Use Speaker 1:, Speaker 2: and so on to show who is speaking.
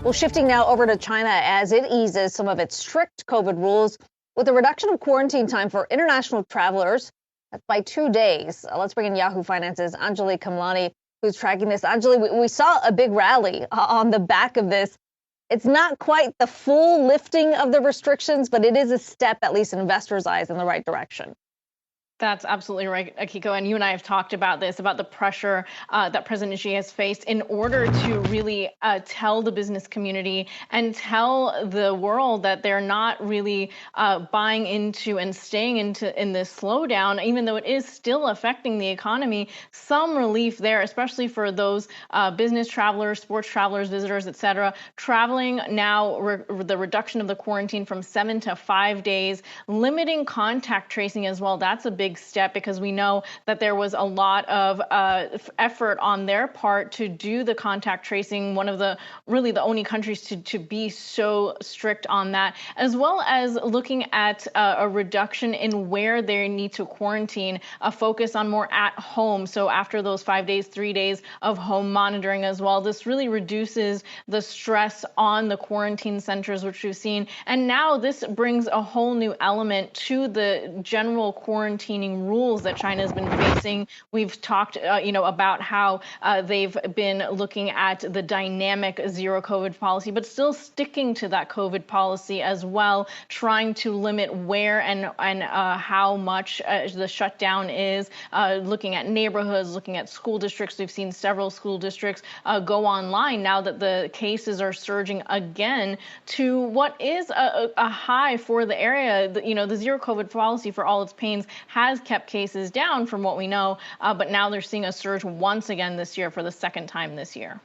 Speaker 1: Well, shifting now over to China as it eases some of its strict COVID rules with a reduction of quarantine time for international travelers. That's by 2 days. Let's bring in Yahoo Finance's Anjalee Khemlani, who's tracking this. Anjalee, we saw a big rally on the back of this. It's not quite the full lifting of the restrictions, but it is a step, at least in investors' eyes, in the right direction.
Speaker 2: That's absolutely right, Akiko. And you and I have talked about this, about the pressure that President Xi has faced in order to really tell the business community and tell the world that they're not really buying into and staying in this slowdown, even though it is still affecting the economy. Some relief there, especially for those business travelers, sports travelers, visitors, et cetera, traveling now, the reduction of the quarantine from 7 to 5 days, limiting contact tracing as well. That's a big step because we know that there was a lot of effort on their part to do the contact tracing, one of the really the only countries to be so strict on that, as well as looking at a reduction in where they need to quarantine, a focus on more at home. So after those 5 days, 3 days of home monitoring as well, this really reduces the stress on the quarantine centers, which we've seen. And now this brings a whole new element to the general quarantining rules that China has been facing. We've talked, about how they've been looking at the dynamic zero COVID policy, but still sticking to that COVID policy as well, trying to limit where and how much the shutdown is, looking at neighborhoods, looking at school districts. We've seen several school districts go online now that the cases are surging again to what is a high for the area. The zero COVID policy, for all its pains, has kept cases down from what we know, but now they're seeing a surge once again this year for the second time this year.